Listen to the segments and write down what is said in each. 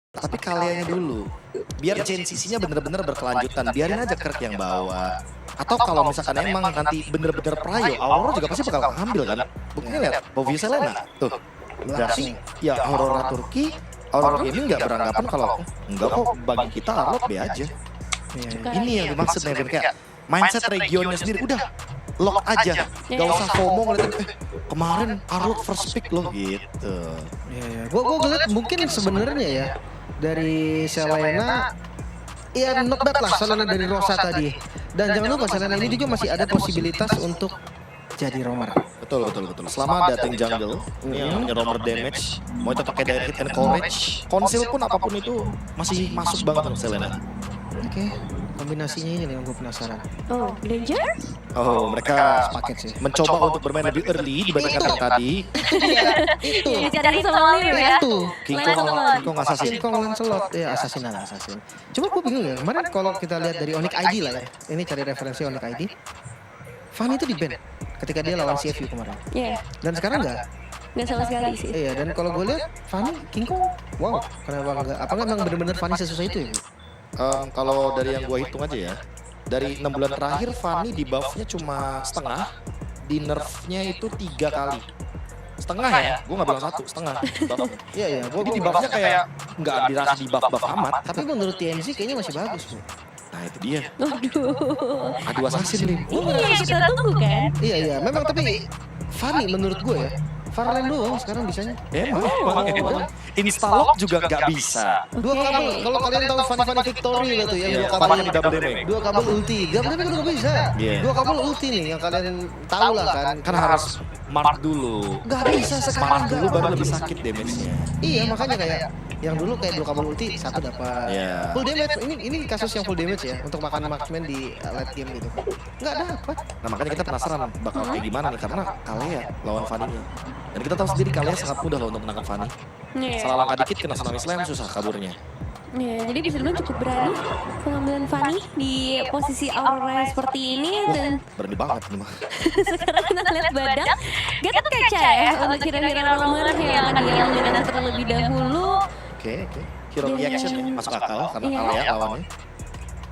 Tapi Kaleanya dulu. Biar chain CC-nya bener-bener berkelanjutan. Biarin aja Kirk yang bawa. Atau kalau misalkan emang nanti bener-bener Prayo, Aurora juga pasti bakal ambil kan. Buktinya lihat, Bobby Selena. Tuh. Berarti ya Aurora Turki, Aurora Gaming nggak beranggapan kalau enggak kok bagi kita Arlot B aja. Ini yang dimaksud Nevin kayak mindset regionnya sendiri udah lock aja, gak usah FOMO ngeliatin kemarin Arlot first pick loh gitu. Gue ngeliat mungkin sebenarnya ya dari Selena, ya not bad lah Selena dari Rosa tadi. Dan jangan lupa Selena ini juga masih ada posibilitas untuk jadi roamer. Betul. Selama ada tank jungle, ini yang namanya roamer damage, mau itu pakai direct hit and courage, konsil pun apapun itu masih masuk banget untuk Selena. Oke, kombinasinya ini yang gue penasaran. Oh, Granger? Oh, mereka Paket sih. mencoba untuk bermain lebih early dibandingkan yang tadi. Itu. Yang dicari sama Lim ya? Itu. King Lancelot. Kong Assassin. King Kong Lancelot, ya Assassin. Cuma gue bingung ya, kemarin kalau kita lihat dari Onyx ID lah ya, ini cari referensi Onyx ID. Fanny itu di ban ketika dia lawan CFU kemarin. Iya, Dan sekarang enggak. nggak sama sekali sih. Iya, dan kalau gue lihat Fanny King Kong, wow, kenapa enggak? Apa memang benar-benar Fanny sesusah itu ya? Kalau dari yang gue hitung aja ya, dari 6 bulan terakhir Fanny di buff-nya cuma setengah, di nerf-nya itu 3 kali. Setengah ya, gue nggak bilang satu, setengah. Iya, Jadi di buff-nya kayak nggak dirasa di buff amat. tapi menurut TNC kayaknya masih bagus, Bu. Nah itu dia, Waduh. adu assassin nih. Iya, kita tunggu kan? Iya, memang tapi Fanny menurut gue ya, Farland doang sekarang bisanya. Emang. Instalok juga nggak bisa. Dua kabel, kalau kalian tahu Fanny Victory lah tuh yang dua kabel Fanny di double damage. dua kabel ulti, double damage udah bisa. Iya. Dua kabel ulti nih yang kalian tahu lah kan. Kan harus mark dulu. Nggak bisa sekarang. Mark dulu baru lebih sakit damage-nya. Iya, makanya kayak yang dulu kayak dua kabel ulti satu dapat Iya. full damage. Ini kasus yang full damage ya untuk makan marksman di late game gitu. Nggak dapat. Nah makanya kita penasaran bakal kayak gimana nih karena Kalea lawan Fanny-nya. Dan kita tahu sendiri Kalea sangat mudah loh untuk menangkap Fanny. Iya. Salah langkah dikit kena tsunami slam susah kaburnya. Iya, jadi bisa dibilang cukup berani pengambilan Fanny di posisi Aurora seperti ini dan Berani banget ini mah. sekarang kita lihat Badak Gatot Kaca ya untuk kira-kira roamer yang akan diambil terlebih dahulu. Oke. Hero reaction ya, masuk akal karena Iya. Kalea lawannya.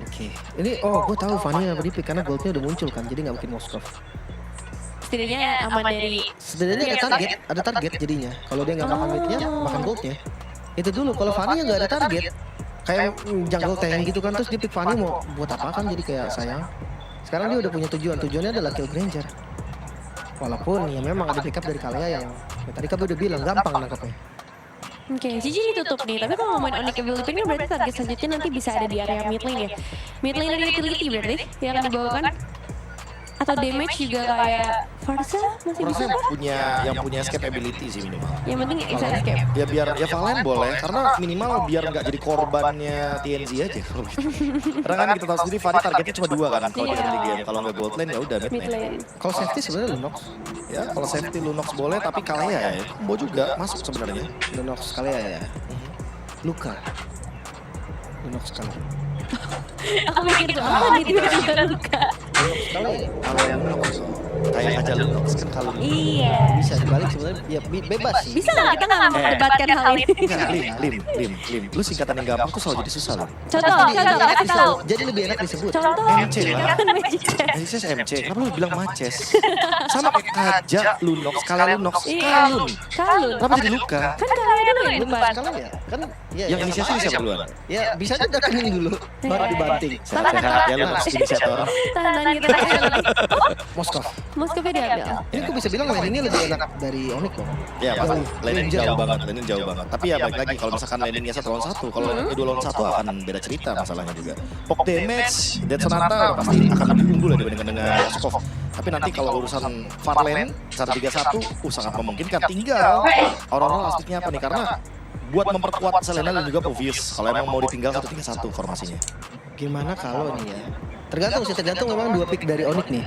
Oke. Ini gue tahu Fanny apa di pick karena goldnya udah muncul kan, jadi nggak mungkin Moskov. Setidaknya aman dari Sebenarnya ada target jadinya. Kalau dia nggak makan midnya, makan goldnya. Itu dulu. Kalau Fanny nggak ada target, kayak jungle tank gitu kan, terus dia pick Fanny mau buat apa kan? Jadi kayak sayang. Sekarang dia udah punya tujuannya adalah kill Granger. Walaupun ya memang ada backup dari Kalea yang ya tadi kan udah bilang gampang nangkapnya. Oke, GG ditutup nih. Tapi kalau ngomongin Onyx Ability ini berarti target selanjutnya nanti bisa ada di area mid lane ya. Mid lane dari utility berarti yang akan dibawakan. Atau damage juga kayak Farsa masih bisa Rasanya kan? yang punya escape ability sih minimal. Yang penting bisa escape. Ya biar ya Valen boleh karena minimal biar nggak jadi korbannya TNZ aja kalau gitu. Karena kan kita tahu sendiri Fanny targetnya cuma 2 kan kalau di Iya. early game. Kalau nggak gold lane ya udah mid Mid lane. lane. Kalau safety sebenarnya Lunox, Ya kalau safety Lunox boleh tapi Kalea ya combo juga masuk sebenarnya. Lunox Kalea ya. Luka. Lunox Kalea. Aku mikir tuh apa nih tiba-tiba luka. Kalea. Kalea Lunox. Kayak aja Lunox kan kalau Iya. Bisa dibalik sebenarnya, ya bebas sih. Bisa nggak kita nggak memperdebatkan hal ini? Enggak, Lim. Lu singkatan yang gampang tuh selalu jadi susah loh. Contoh, kasih tahu. Jadi lebih enak disebut. Contoh. MC lah. Maces MC, kenapa lu bilang Maces? Sama kayak Kaja, Lunox, Kalea Lunox, Kalun. Kalun. Kenapa jadi Luka? Kan kalian dulu yang depan. Kalea kan ya. Yang inisiasi siapa duluan? Ya bisa aja kan ini dulu baru dibanting. Sehat-sehat ya Lunox inisiator. Tahan kita kasih lagi. Moskov. Moskova diambil. Ini aku bisa bilang lane ini lebih enak dari Onyx loh. Ya pasti, lane jauh banget, lane jauh banget. Tapi ya balik lagi kalau misalkan lane-nya 1 lawan 1, kalau lane 2 lawan 1 akan beda cerita masalahnya juga. Poke damage, Dead Sonata pasti akan lebih unggul ya dibandingkan dengan Moskov. Tapi nanti kalau urusan far lane 1-3-1, sangat memungkinkan. Tinggal Aurora lastiknya apa nih? Karena buat memperkuat Selena dan juga Povius kalau emang mau ditinggal 1-3-1 formasinya. Gimana kalau nih ya? Tergantung memang 2 pick dari Onyx nih.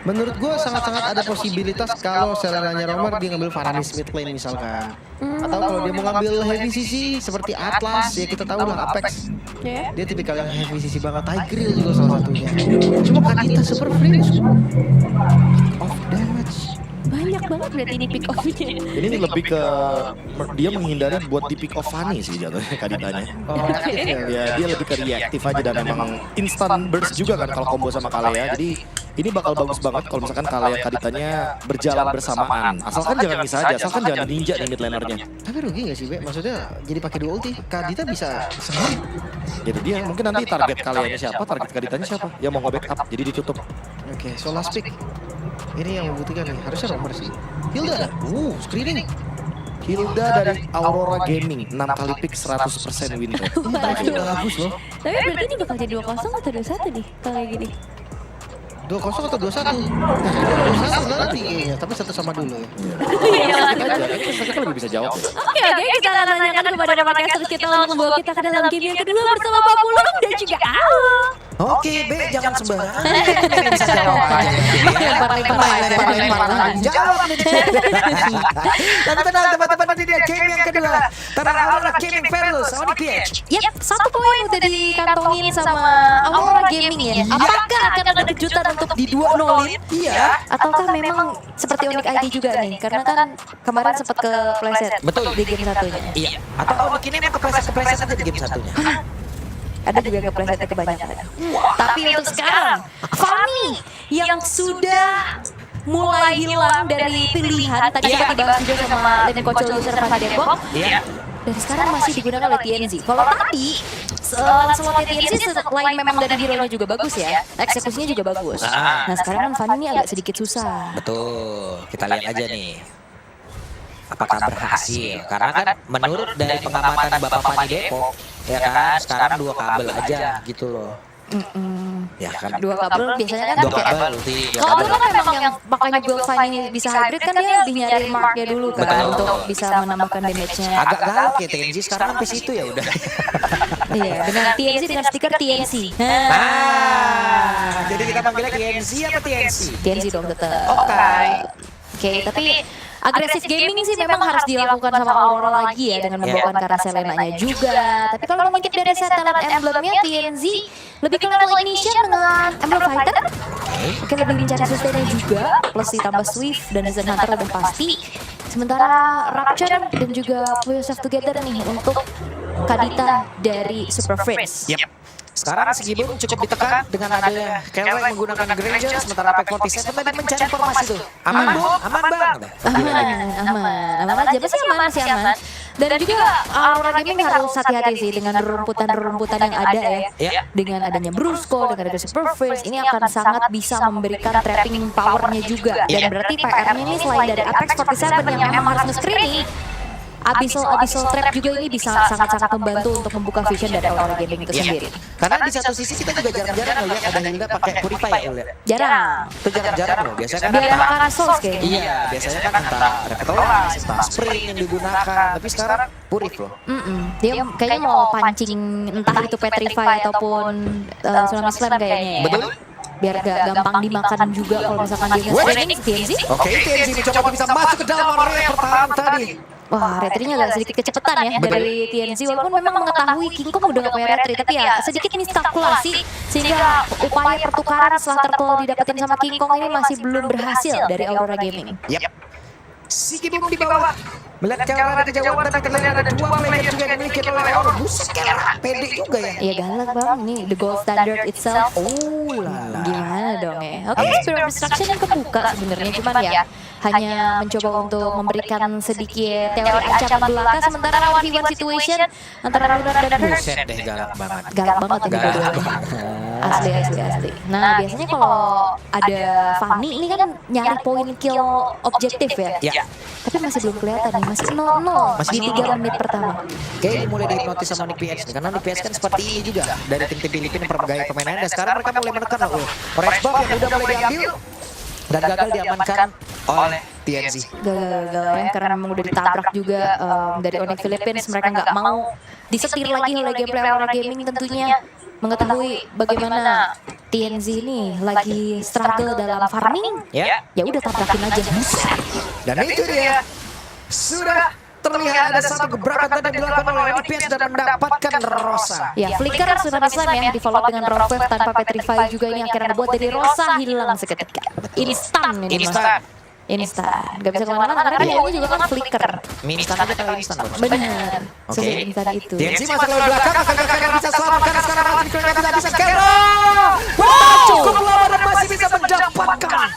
Menurut gue sangat-sangat ada posibilitas kalau Selenanya Romer dia ngambil Varanis mid lane misalkan. Atau kalau dia mau ngambil heavy CC seperti Atlas ya kita tahu lah Apex. Ya. Dia tipikal yang heavy CC banget. Tigreal juga salah satunya. Cuma Kadita super free of damage. banyak banget berarti ini pick off-nya. Ini lebih ke dia menghindari buat di pick off Fanny sih jatuhnya Kaditanya. Oh, reaktif ya. Ya dia lebih ke reaktif aja dan memang instant burst juga kan kalau combo sama Kalea. Jadi ini bakal bagus banget kalau misalkan Kalea Kaditanya berjalan bersamaan. Asalkan jangan bisa aja, asalkan jangan ninja nih mid lanernya. Tapi rugi gak sih, Be? Maksudnya jadi pakai dua ulti, Kadita bisa sendiri. Itu dia, mungkin nanti target Kaleanya siapa, target Kaditanya siapa. Yang mau nge-backup, jadi ditutup. Oke, so last pick. Ini yang membutuhkan nih, harusnya Romer sih. Hilda ada, screening. Hilda dari Aurora Gaming, 6 kali pick 100% win rate. Ini bagus loh. Tapi berarti ini bakal jadi 2-0 atau 2-1 nih kalau kayak gini. 2-0 atau 2-1? 2-1 nanti kayaknya, tapi satu sama dulu ya. Iya. Saya kan lebih bisa jawab ya. Oke, kita akan tanyakan kepada podcasters kita untuk membawa kita ke dalam game yang kedua bersama Pak Pulung dan juga Al. Oke, Be, jangan sembarangan. Ini bisa jawab aja. Lempar. Jawab nih. Dan tenang teman-teman, ini dia game yang kedua. Antara Aurora Gaming versus Onyx PH. Yap, 1 poin udah dikantongin sama Aurora Gaming ya. Apakah akan ada kejutan untuk di 2-0-in? Iya. Ataukah memang seperti Onyx ID juga nih? Karena kan kemarin sempat ke playset Betul. di game satunya. Iya. Atau Onyx ini emang kepleset aja di game satunya. Ada juga ke playsetnya kebanyakan. Tapi untuk sekarang, Fanny yang sudah mulai hilang dari pilihan tadi sempat dibahas juga sama lane coach user Fanny Depok. Iya. Dan sekarang masih digunakan oleh TNZ. Kalau tadi slotnya TNZ selain memang dari hero-nya juga bagus ya, eksekusinya juga bagus. Nah sekarang kan Fanny ini agak sedikit susah. Betul. Kita lihat aja nih. Apakah berhasil? Karena kan menurut dari pengamatan Bapak Fanny Depok, ya kan sekarang 2 kabel aja gitu loh. Ya kan. 2 kabel biasanya kan 2 kayak kabel ulti. 2 kalau kabel. dulu kan memang yang makanya build Fanny bisa hybrid kan dia lebih nyari marknya dulu kan Betul. untuk bisa menambahkan damage-nya. Agak galak ya TNG sekarang sampai situ ya udah. Iya, dengan TNC dengan stiker TNC. Nah, jadi kita panggilnya TNC apa TNC? TNC dong tetap. Oke. Oke, tapi agresif gaming sih memang harus dilakukan sama Aurora lagi ya dengan membawakan karena Selena-nya juga. Tapi kalau mengikut dari set talent emblemnya TNZ lebih ke level Ignition dengan Emblem Fighter. Oke, lebih mencari sustainnya juga plus ditambah Swift dan Zen Hunter udah pasti. Sementara Rapture dan juga Pull Yourself Together nih untuk Kadita dari Super Friends. Yep. Sekarang Sigibun cukup ditekan dengan adanya Kelly menggunakan Granger, sementara Pack 47 tadi mencari formasi tuh. Aman Bu, aman Bang. Aman aja, pasti aman, masih aman. Dan juga Aurora Gaming harus hati-hati sih dengan rerumputan yang ada ya. Dengan adanya Brusco, dengan ada Super Face, ini akan sangat bisa memberikan trapping powernya juga. Dan berarti PR-nya ini selain dari Apex 47 yang memang harus nge-screening, Abyssal Trap juga ini bisa sangat-sangat membantu untuk membuka vision dari Aurora Gaming itu sendiri. Karena di satu sisi kita juga jarang-jarang ngeliat ada Hilda pakai Purify ya Ul. Jarang. Itu jarang-jarang loh. Biasanya kan Biar makan souls kayaknya. Iya, biasanya kan antara Revitalize, entah Spring yang digunakan. Tapi sekarang Purif loh. Dia kayaknya mau pancing entah itu Petrify ataupun Tsunami Slam kayaknya ya. Betul. Biar gak gampang dimakan juga kalau misalkan dia nge-screening TNZ. Oke, TNC mencoba bisa masuk ke dalam area pertahanan tadi. Wah, retrinya agak sedikit kecepatan ya dari TNZ. Walaupun memang mengetahui King Kong udah gak punya retri, tapi ya sedikit miskalkulasi sehingga upaya pertukaran setelah turtle didapetin sama King Kong ini masih belum berhasil dari Aurora Gaming. Yap. Sigibun di bawah. Melihat Kelly ada kejauhan tapi terlihat ada 2 player juga yang dimiliki oleh Aurora. Buset Kelly, pede juga ya. Iya galak bang, ini the gold standard itself. Oh lala. Gimana dong ya? Oke, Spirit of Destruction yang kebuka sebenarnya, cuman ya hanya mencoba untuk memberikan sedikit teori ancaman belaka, sementara 1v1 situation antara Lunar dan Hurst. Buset deh, galak banget. Galak banget ini Galak berdua. banget. Asli. Nah biasanya kalau ada Fanny ini kan nyari poin kill objektif ya. Ya. Tapi masih belum kelihatan nih, masih 0-0 Masih di 3 menit pertama. Kayaknya mulai dihipnotis sama Onyx PH nih, karena Onyx PH kan seperti ini juga dari tim-tim Filipina yang bergaya permainannya. Dan sekarang mereka mulai menekan loh. Orange Buff yang udah mulai diambil dan gagal diamankan oleh TNC. Gagal ya, karena memang udah ditabrak juga dari Onyx Philippines. Mereka nggak mau disetir lagi oleh gameplay Aurora Gaming tentunya. Mengetahui bagaimana TNZ ini lagi struggle dalam farming, Ya. ya udah tabrakin aja. Dan itu dia. Sudah terlihat ada satu gebrakan tadi dilakukan oleh Onyx PH dan mendapatkan Rosa. Ya, Flicker Tsunami Slam ya, di follow dengan Rock Wave tanpa Petrify juga ini akhirnya membuat dari Rosa hilang seketika. Instan ini mas. Instan. instan. Gak bisa kemana-mana karena kan hero juga kan flicker. Mie instan aja kalau instan bos. Benar. Oke. Instan itu. DNC masuk lewat belakang, akankah Kera bisa selamat karena sekarang Martin Kera tidak bisa Kera. Wow, cukup lama dan masih bisa mendapatkan.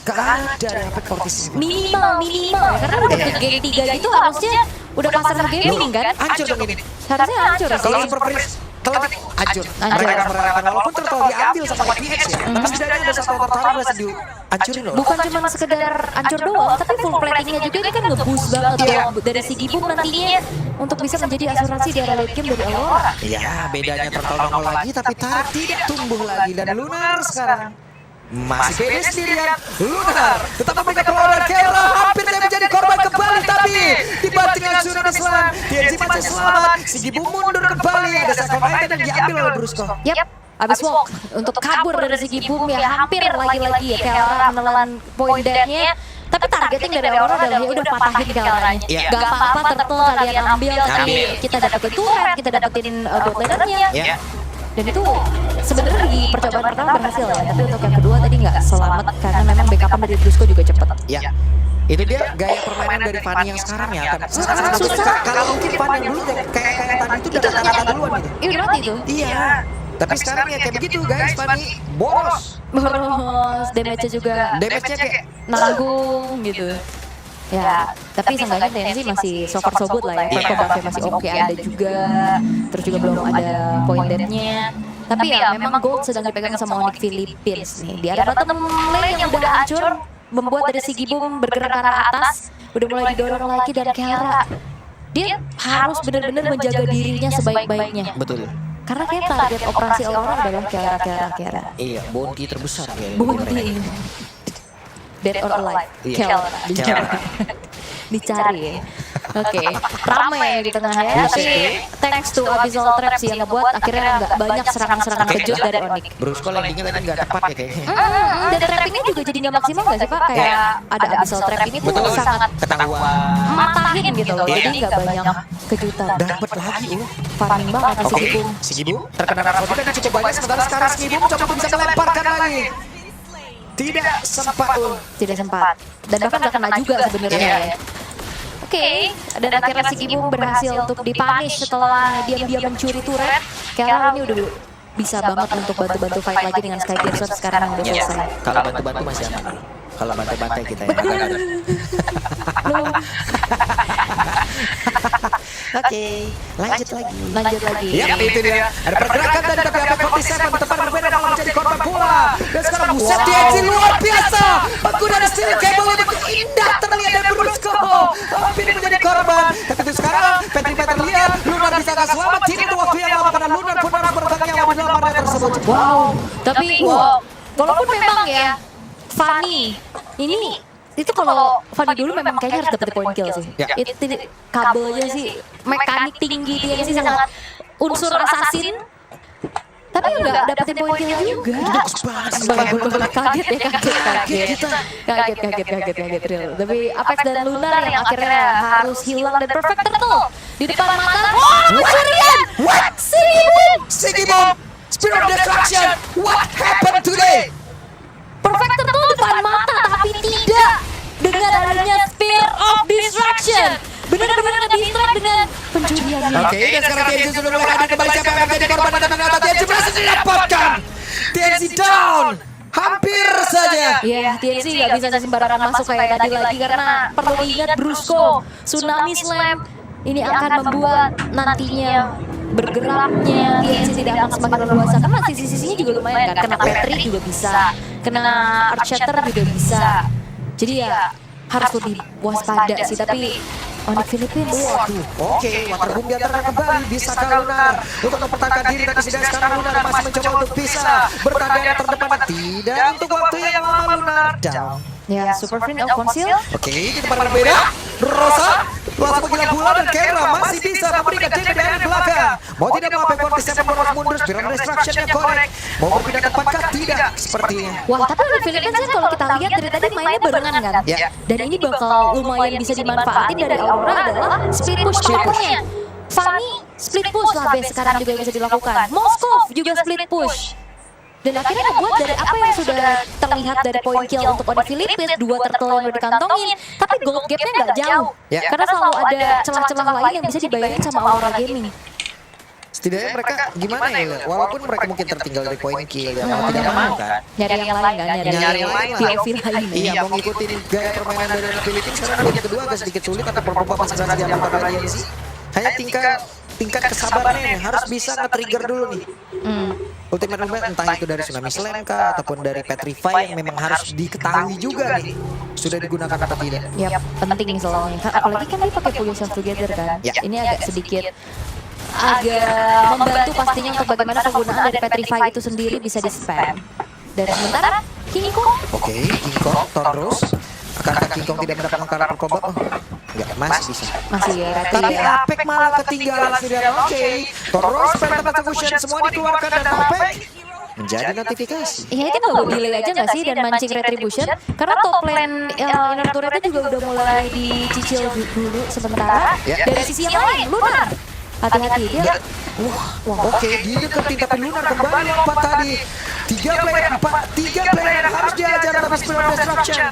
Gak ada efek vortis. Minimal ya karena udah ke game 3 gitu harusnya udah pasar gaming kan? Hancur dong ini. Harusnya hancur Kalau sih. Super Freeze telat hancur. Hancur. Mereka merelakan walaupun telah diambil sama YPX ya. Tapi setidaknya ada satu tertarik berhasil dihancurin loh. Bukan cuma sekedar hancur doang, tapi full platingnya juga ini kan nge-boost banget dong dari segi boom nantinya untuk bisa menjadi asuransi di era late game dari Aurora. Iya, bedanya tertolong lagi tapi tarik tidak tumbuh lagi dan Lunar sekarang masih pede sendirian. Lunar tetap memberikan perlawanan. Kera hampir saja menjadi korban kembali tapi dibanting dengan Sunan Islam. DNC masih selamat. Sigibu mundur kembali. Ada second item yang diambil oleh Brusco. Yap, abis walk untuk kabur dari segi boom ya hampir lagi-lagi ya Kelra menelan point dead-nya. Tapi targeting dari Aurora adalah ya udah patahin Kelranya. Iya. Gak apa-apa turtle kalian ambil tapi kita dapetin turret, kita dapetin bot lanernya. Ya. Dan itu sebenarnya di percobaan pertama berhasil ya, tapi untuk yang kedua tadi nggak selamat karena memang backupan dari Brusco juga cepet. Ya. Itu dia gaya permainan dari Fanny yang sekarang ya kan. Susah. Kalau mungkin Fanny yang dulu kayak tadi itu udah kata-kata duluan gitu. Iya udah mati itu. Iya. Tapi sekarang ya kayak begitu guys, Fanny boros. Boros, damage-nya juga Damage-nya kayak nanggung gitu. Ya, tapi seenggaknya TNC masih so far so good lah ya. Iya. Perkembangannya masih oke ada juga. Terus juga belum ada point dead-nya. Tapi ya memang gold sedang dipegang sama Onyx Philippines nih. Di area bottom lane yang udah hancur, membuat dari segi boom bergerak ke arah atas, udah mulai didorong lagi dan Kelra. Dia harus benar-benar menjaga dirinya sebaik-baiknya. betul. Karena kayak target operasi Aurora adalah Kelra. Iya, bounty terbesar kayaknya. Bounty. Dead or alive, Iya. Kelra dicari. Dicari ya. Oke, ramai di tengah ya. Tapi thanks to Abyssal Trap sih yang ngebuat akhirnya nggak banyak serangan-serangan kejut dari Onyx. Brusco landingnya tadi nggak tepat ya kayaknya. Dan trappingnya juga jadi nggak maksimal nggak sih Pak? Kayak ada Abyssal Trap ini tuh Betul. sangat Ketahuan. matahin gitu loh. Iya. Jadi nggak banyak kejutan. Dapat lagi Farming banget si Oke, Gibu. Sigibu terkena narkotika dan cukup banyak sementara sekarang Sigibu mencoba untuk bisa melemparkan lagi. Tidak sempat. Tidak sempat. Dan bahkan nggak kena juga sebenarnya Iya. ya. Oke, dan akhirnya si Gibu berhasil untuk dipunish setelah diam-diam mencuri turret. Kelra ini udah bisa banget untuk bantu-bantu fight lagi dengan Sky Pearson sekarang yang udah Iya. selesai. Kalau bantu-bantu masih aman. Kalau bantai-bantai kita yang agak-agak. Oke, lanjut lagi. Lanjut lagi. Ya, itu dia. Ada pergerakan dari WP47 tepat berbeda kalau menjadi korban pula. Dan sekarang buset DNC luar biasa. Menggunakan steel cable yang begitu indah terlihat dari Brusco. Hampir menjadi korban. Tapi itu sekarang Petri terlihat Lunar bisa gak selamat. Tidak itu waktu yang lama karena Lunar pun harus bertahan nyawa di dalam area tersebut. Wow, tapi walaupun memang ya Fanny ini itu kalau Fanny dulu memang kayaknya harus dapet point kill sih. Ya. Itu kabelnya sih mekanik tinggi dia sih sangat unsur assassin. Tapi nggak dapetin point kill juga. Kaget ya kaget real. Tapi Apex dan Lunar yang akhirnya harus hilang dan perfect turtle di depan mata. Wah, pencurian! What? Sigibu! Spirit of Destruction! What happened today? Perfect turtle depan mata tapi tidak dengan adanya Spear of Destruction. Benar-benar nge-distract dengan pencuriannya. Oke, dan sekarang TNC sudah mulai hadir kembali. Siapa yang menjadi korban dan ternyata TNC berhasil didapatkan. TNC down. Hampir saja. Ya, TNC nggak bisa sembarangan masuk kayak tadi lagi karena perlu diingat Brusco, Tsunami Slam ini akan membuat nantinya bergeraknya TNC tidak akan semakin leluasa karena sisi-sisinya juga lumayan kan, kena Petri juga bisa, kena Archater juga bisa. Jadi ya harus lebih waspada sih, tapi Onyx Philippines. Waduh, oke, waterboom diantarkan kembali bisa ke Lunar untuk mempertahankan diri tapi sedang sekarang Lunar masih mencoba untuk bisa bertahan di area terdepan. Tidak untuk waktu yang lama Lunar down. Ya, Super Friend of Conceal. Oke, di tempat berbeda, Rosa langsung menggila dan Kera masih bisa memberikan damage dari belakang. Mau tidak mau AP47 harus mundur, Spiral Destruction-nya korek. Mau berpindah tepatkah? Tidak, sepertinya. Wah, tapi Onyx Philippines kan kalau kita lihat dari tadi mainnya barengan kan. Ya. Dan ini bakal lumayan bisa dimanfaatin dari Aurora adalah split push powernya. Fanny split push lah base sekarang juga yang bisa dilakukan. Moskov juga split push. Dan akhirnya ngebuat dari apa yang sudah terlihat dari point kill untuk Onyx Philippines, 2 turtle yang udah dikantongin, tapi gold gapnya nggak jauh. Ya. Karena selalu ada celah-celah lain yang bisa dibayarin sama Aura Gaming. Setidaknya mereka gimana ya, walaupun mereka mungkin tertinggal dari point kill ya, mau tidak mau kan. Nyari yang lain kan, nyari yang lain lah. POV lain. Iya, mau ngikutin gaya permainan dari Filipina sekarang game kedua agak sedikit sulit karena beberapa konsentrasi di antara sih. Hanya tingkat kesabarannya nih, harus bisa nge-trigger dulu nih. Ultimate movement entah itu dari Tsunami Slam kah ataupun dari Petrify yang memang harus diketahui juga nih sudah digunakan atau tidak. Ya, penting selalu. Apalagi kan dia pakai full yourself together kan. Ya. Ini agak sedikit membantu pastinya untuk bagaimana penggunaan dari Petrify itu sendiri bisa di-spam. Dan sementara King Kong Oke, King Kong, Tonrus. Akankah King Kong tidak mendapatkan karakter probab? Oh, enggak, masih bisa. masih ya, Tapi Apek malah ketinggalan Sirian. Oke, Tonrus, Phantom Execution semua dikeluarkan dan Apek menjadi notifikasi. ya itu nggak delay aja nggak sih dan mancing retribution karena top lane inner turretnya juga udah mulai dicicil dulu sementara. Ya. Dari sisi yang lain Lunar hati-hati dia Wah, oke, dideketin tapi Lunar kembali lompat tadi. 3 player yang harus diajar tapi Spirit of Destruction.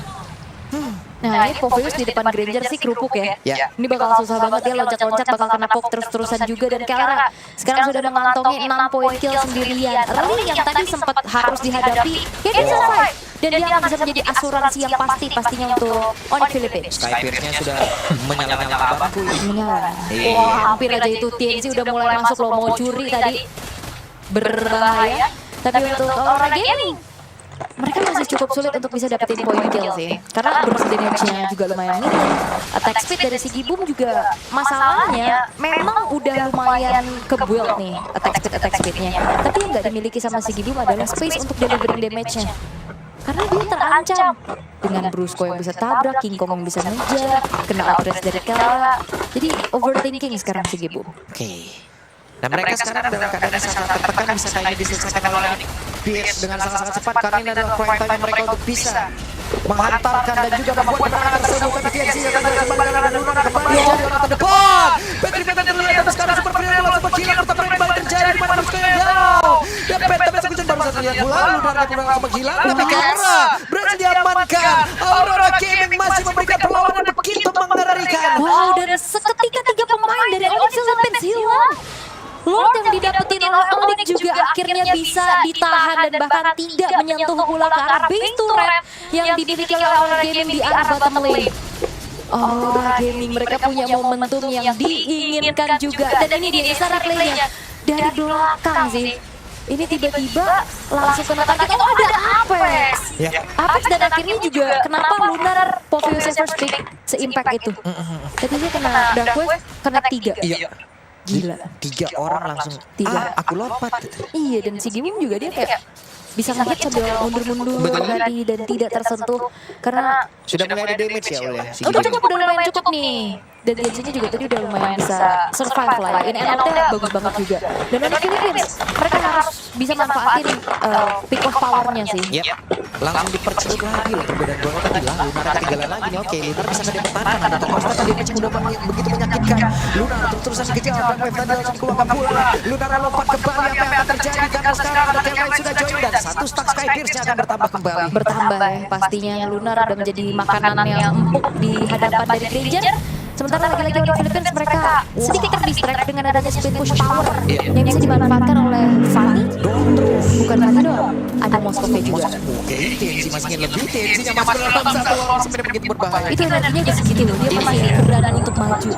Nah ini Popeyes di depan Granger sih kerupuk ya. Ya. Ini bakal susah banget dia loncat-loncat bakal kena poke terus-terusan juga dan Kelara sekarang sudah mengantongi 6 point kill sendirian. Early yang tadi sempat harus dihadapi ya dia survive dan dia akan bisa menjadi asuransi yang pastinya untuk Onyx Philippines. Skypierce-nya sudah menyala-nyala abangku. Menyala. Iya. Wah hampir aja itu TNC udah mulai masuk loh mau curi tadi. Berbahaya. Tapi untuk Aura Gaming mereka masih cukup sulit untuk bisa dapetin point kill sih. Karena burst damage-nya juga lumayan minim. Attack speed dari Sigi Boom juga masalahnya memang udah lumayan kebuild nih attack speed-nya. Tapi yang nggak dimiliki sama Sigi Boom adalah space untuk delivering damage-nya. Karena dia terancam dengan Brusco yang bisa tabrak, King Kong yang bisa ngejar, kena outrage dari Kelara. Jadi overthinking sekarang Sigi Boom. Oke. Dan mereka sekarang dalam keadaan yang sangat tertekan bisa kayaknya diselesaikan oleh PS dengan sangat-sangat cepat karena ini adalah prime time mereka untuk bisa menghantarkan dan juga membuat kemenangan tersebut. Tapi TNC akan kembali dan Lunar kembali jadi orang terdepan. Petri terlihat tapi sekarang super final super kill pertama kembali terjadi di mana Brusco yang jauh. Dan Phantom Execution baru saja terlihat bola Lunar yang kurang sama gila tapi Kelara berhasil diamankan. Aurora Gaming masih memberikan perlawanan begitu mengerikan. Wow, dan seketika 3 pemain dari Onyx Philippines hilang. Lord yang didapetin oleh Onyx juga akhirnya bisa ditahan dan bahkan tidak menyentuh bola ke arah base turret yang dimiliki oleh Aura Gaming di arah bottom lane. Aura Gaming mereka punya momentum yang diinginkan juga dan ini dia isyarat lane-nya dari belakang sih. Ini tiba-tiba langsung kena target. Oh ada Apex. Ya. Apex dan akhirnya juga kenapa Lunar Popeyes first pick se-impact itu. Tadi dia kena Dark Wave, kena 3. Iya. Gila. 3 orang langsung. Tiga. Aku lompat. Iya dan si Gimim juga dia kayak bisa ngehit sambil mundur-mundur tadi dan tidak tersentuh karena Sudah mulai ada damage ya oleh si udah Gimim. cukup, udah lumayan cukup nih. Dan Genshin-nya juga tadi udah lumayan bisa survive lah ya. Ini NLT bagus banget juga. Dan Onyx Philippines mereka harus bisa manfaatin pick of power-nya sih. Yep. Langsung dipercepat lagi loh perbedaan gol tadi lah. Lunar ketinggalan lagi nih. Oke, Lunar bisa mendapatkan dan Tokosta tadi damage udah begitu menyakitkan. Lunar terus-terusan dikejar dan wave tadi langsung dikeluarkan pula. Lunar lompat kembali apa yang akan terjadi karena sekarang ada Kevin sudah join dan satu stack Skypierce-nya akan bertambah kembali. Bertambah ya pastinya Lunar udah menjadi makanan yang empuk di hadapan dari Granger. Sementara lagi-lagi Onyx Philippines mereka sedikit terdistract dengan adanya split push power yang bisa dimanfaatkan oleh Fanny. Bukan Fanny doang, ada Moskova juga. Oke, TNC masih ingin lebih. TNC-nya masih dalam satu orang sebenarnya begitu berbahaya. Itu energinya udah segitu loh, dia masih berani untuk maju.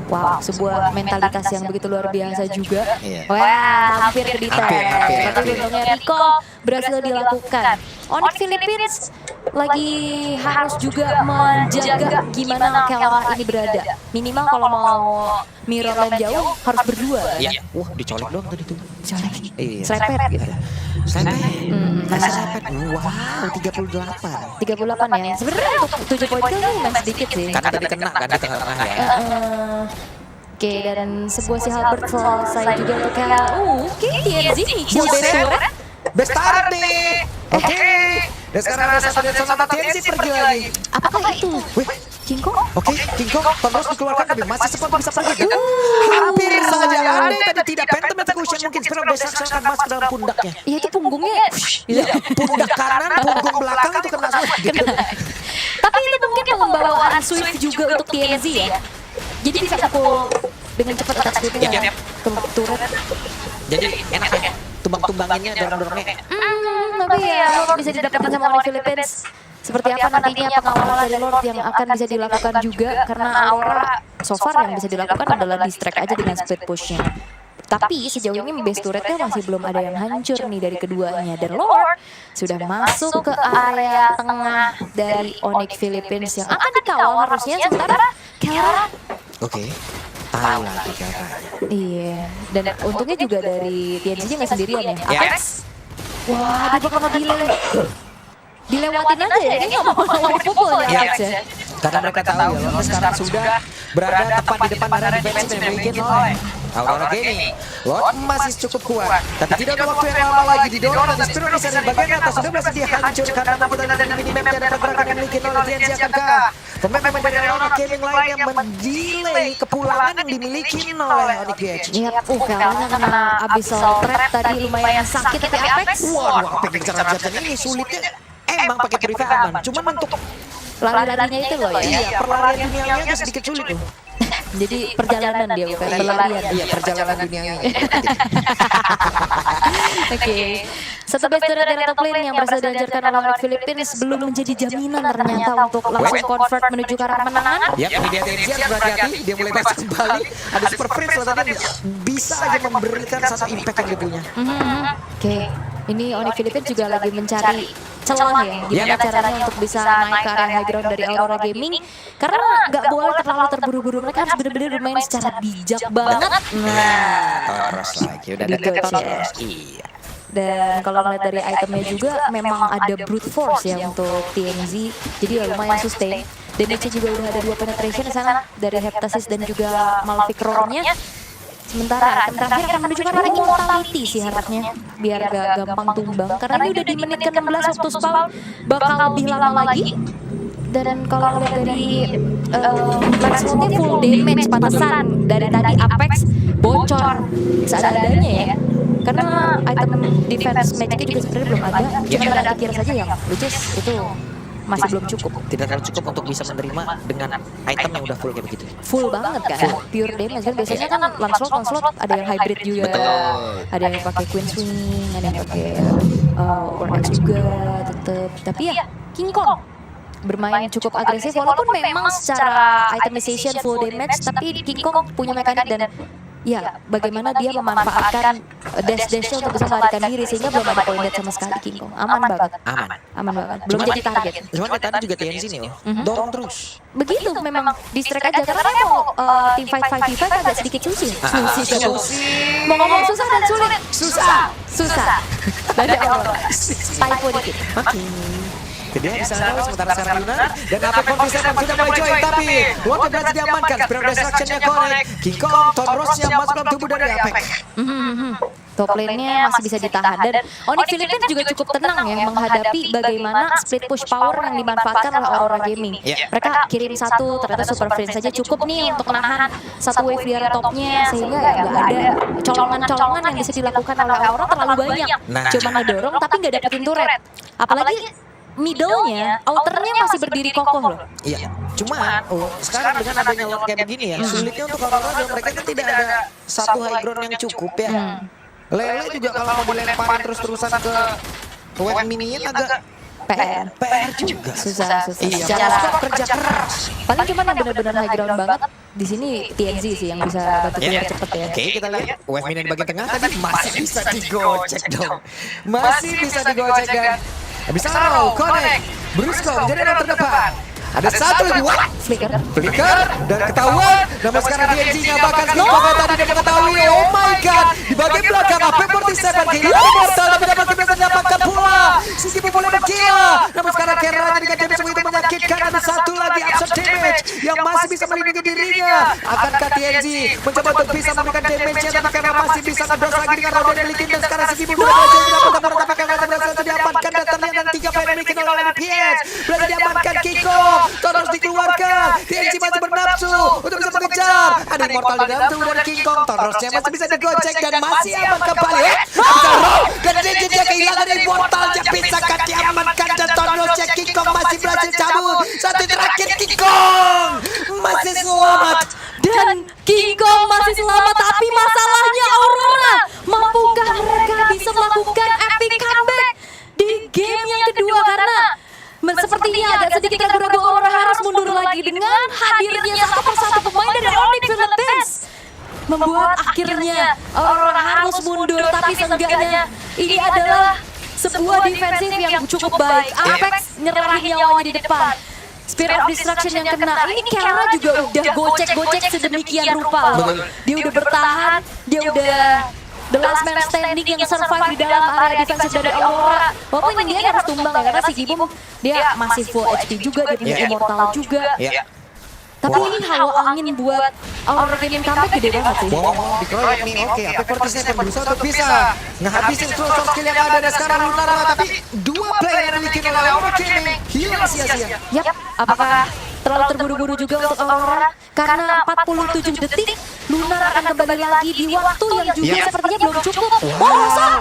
Wow, sebuah mentalitas yang begitu luar biasa juga. Iya. Wah, hampir ke detail. Hampir. Tapi untungnya Rico berhasil dilakukan. Onyx Philippines lagi harus juga menjaga gimana Kelara ini berada. Minimal kalau mau mirror lane jauh harus berdua. Iya. Wah, dicolek doang tadi tuh. Colek. Iya. Serempet gitu. Sampai kasih sampai wow 38. 38 ya. Sebenarnya untuk 7 poin kill ini masih sedikit sih. Karena tadi kena kan di tengah-tengah ya. Oke, dan sebuah si Halbert selesai juga untuk kayak oke, TNZ Nichil Besuret. Bestart nih. Oke. Dan sekarang ada satu dan satu TNC pergi lagi. Apakah itu? Wih, King Kong? oke, King Kong terus dikeluarkan tapi masih sempat bisa pergi kan? Hampir saja andai tadi tidak Phantom Execution Potion mungkin Spirit of Destruction akan masuk dalam pundaknya. Iya itu punggungnya. Iya, pundak kanan, punggung belakang itu kena semua gitu. Tapi itu mungkin pembawaan Swift juga untuk TNZ ya. Jadi bisa pukul dengan cepat atas speednya Yap, yap. ke turret. Jadi enak ya, tumbang-tumbanginnya, dorong-dorongnya. Tapi ya Lord bisa didapatkan sama orang Philippines. Seperti apa nantinya pengawalan dari Lord yang akan bisa dilakukan juga. Karena Aurora so far yang bisa dilakukan adalah distract aja dengan split pushnya. Tapi sejauh ini base turretnya masih belum ada yang hancur nih dari keduanya. Dan Lord sudah masuk ke area tengah dari Onyx Philippines yang akan dikawal harusnya. Sementara Kelra, Oke, tahu lagi Kelra. iya, dan untungnya juga dari TNC-nya nggak sendirian ya. Ya. Apex, wah dia bakal nge-delay. Dilewatin aja ya, dia nggak mau ngelawan pukul ya Ya. Apex ya. Karena mereka tahu ya, Lord sekarang sudah berada tepat di depan area defensif yang dimiliki oleh Aurora Gaming. Lord masih cukup kuat, tapi tidak ada waktu yang lama lagi didorong dan Spirit bisa dari bagian atas sudah berhasil dihancur karena mengikuti dari minimap dan pergerakan yang dimiliki oleh TNC akankah pemain-pemain dari Aurora Gaming lain yang mendelay kepulangan yang dimiliki oleh Onyx BH. Iya, Kelranya kena Abyssal Trap tadi lumayan sakit tapi Apex Waduh, Apex ngejar-ngejar ini sulitnya. Emang pakai purify aman, cuman untuk lari-larinya itu loh ya. iya perlarian duniawinya agak sedikit sulit tuh. Jadi perjalanan dia bukan berlarian. Iya, perjalanan duniawi. Oke. Satu base turret dari top lane yang berhasil dilancarkan oleh Onyx Philippines belum menjadi jaminan ternyata untuk langsung convert menuju ke arah kemenangan. Ya, ini dia TNC harus berhati-hati, dia mulai masuk kembali. Ada Super Prince loh tadi bisa aja memberikan satu impact yang dia punya. Oke. Ini Onyx Philippines juga lagi mencari celah ya, gimana Ya. caranya untuk bisa naik ke area high ground dari Aurora Gaming. Karena nggak boleh terlalu terburu-buru, mereka harus benar-benar bermain secara bijak banget. Toros lagi, udah Gitu, deket Toros. ya. Iya. Dan kalau ngeliat dari itemnya juga memang ada brute force ya untuk TNZ. Jadi ya lumayan sustain. Damage-nya juga udah ada 2 penetration di sana dari Heptasis dan juga Malefic Roar-nya. Sementara item terakhir akan menuju ke arah Immortality sih harapnya biar gak gampang tumbang. Karena ini udah di menit ke-16 waktu spawn bakal lebih lama lagi. Dan kalau ngeliat dari Lancelotnya full damage pantesan dari tadi Apex bocor seadanya ya. Karena item defense magicnya juga sebenarnya belum ada. Cuma ada anti saja yang which is itu masih belum cukup. Tidak terlalu cukup untuk bisa menerima dengan item yang udah full kayak begitu. Full banget kan, pure damage kan biasanya kan Lancelot ada yang hybrid juga, ada yang pakai Queen Swing, ada yang pakai Warhead juga tetep. Tapi ya King Kong bermain cukup agresif walaupun memang secara itemization full damage, tapi King Kong punya mekanik dan ya bagaimana dia memanfaatkan dash-dashnya untuk bisa melarikan diri sehingga belum ada point death sama sekali King Kong. Aman banget. Aman banget. Belum jadi target. Cuman kayak tadi juga TNC nih, dorong terus. Begitu memang distract aja karena dia mau team fight 5v5 agak sedikit susah. Mau ngomong susah dan sulit. Susah. Dari awal. Typo dikit. Dia bisa tahu sementara sekarang Yunan dan apa kondisi sudah mulai join tapi waktu berhasil diamankan Spirit of Destruction-nya connect King Kong, Tom Ross yang masuk dalam tubuh dari Apex. Top lane-nya masih bisa ditahan dan Onyx Philippines juga cukup tenang ya menghadapi bagaimana split push power yang dimanfaatkan oleh Aurora Gaming. Mereka kirim satu, ternyata Super Friends saja cukup nih untuk menahan satu wave di area topnya sehingga ya nggak ada colongan-colongan yang bisa dilakukan oleh Aurora terlalu banyak. Cuma ngedorong tapi nggak dapetin turret. Apalagi middle-nya, outer-nya masih berdiri kokoh loh. Iya, cuma sekarang dengan adanya lot kayak begini ya, sulitnya untuk Aurora dan mereka kan tidak ada satu high ground yang cukup ya. Lele juga kalau mau dilemparin terus-terusan ke web mininya agak PR juga. Susah. Iya, Secara kerja keras. paling cuma yang benar-benar high ground banget di sini TNZ sih yang bisa bantu Iya. cepet ya. Oke, kita lihat web mini di bagian tengah tadi masih bisa digocek dong. Masih bisa digocek dan bisa connect. Brusco menjadi orang terdepan. Ada satu lagi, wah, Flicker. dan ketahuan. Namun sekarang DNG-nya bahkan Skipper tadi dia mengetahui, oh my god. Di bagian belakang AP47 kehilangan Immortal tapi dapat bisa mendapatkan pula. Sisi boleh berkill. Namun sekarang Kerranya dengan damage itu menyakitkan. menyingkirkan ada satu lagi absorb damage yang masih bisa melindungi dirinya. Akankah TNG mencoba untuk bisa memberikan damage-nya, tapi karena masih bisa ngedros lagi dengan Rodan dan Likin, dan sekarang si Gibu berhasil mendapatkan tapi karena berhasil diamankan dan terlihat dan 3 player memiliki oleh PH. Berhasil diamankan Kiko, terus dikeluarkan. TNG masih bernafsu untuk bisa mengejar. Ada Immortal di dalam tubuh dari King Kong, terusnya masih bisa digocek dan masih aman kembali. Bisa roll dan dia kehilangan Immortalnya, bisakah diamankan dan terusnya King Kong masih berhasil cabut. Satu terakhir King Kong masih selamat. Dan King Kong masih selamat, tapi masalahnya Aurora, mampukah mereka bisa melakukan epic comeback di game yang kedua? Karena sepertinya agak sedikit ragu-ragu Aurora harus mundur lagi dengan hadirnya satu persatu pemain dari Onyx Philippines. Membuat akhirnya Aurora harus mundur, tapi seenggaknya ini adalah sebuah defensif yang cukup baik. Apex nyerahin nyawanya di depan. Spirit of Destruction yang kena, ini Kara juga udah gocek-gocek sedemikian rupa loh. Dia udah bertahan, dia udah the last man standing yang survive di dalam area defensif dari Aurora. Walaupun ini dia harus tumbang ya, karena si Gibum dia masih full HP juga, dia punya Immortal juga. Tapi ini hawa angin buat Aurora Gaming comeback gede banget sih. Wow, dikeroyok nih. Oke, Apex Fortis akan berusaha untuk bisa ngehabisin full skill yang ada, dan sekarang Lunar, tapi 2 player yang dimiliki oleh Aurora Gaming hilang sia-sia. Yap, apakah terlalu terburu-buru juga untuk Aurora? Karena 47 detik, Lunar akan kembali lagi di waktu yang juga sepertinya belum cukup.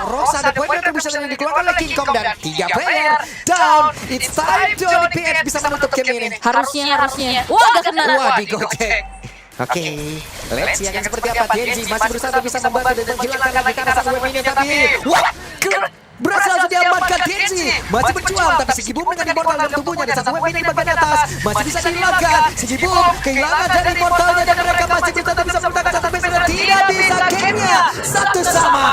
Rosa ada poin yang bisa dikeluarkan oleh King Kong dan 3 player down. It's time to PH bisa menutup game ini. Harusnya. Wah, gak kena. Wah, digocek. Oke, let's see akan seperti apa. TNG masih berusaha untuk bisa membantu dan menghilangkan lagi karena satu web ini, tapi wah, berhasil langsung diamankan. TNG masih berjuang, tapi si Gibum dengan Immortal dalam tubuhnya dan satu web ini di bagian atas masih bisa dihilangkan. Si Gibum kehilangan dari Immortalnya dan mereka masih bisa memenangkan satu base dan tidak bisa gamenya satu sama.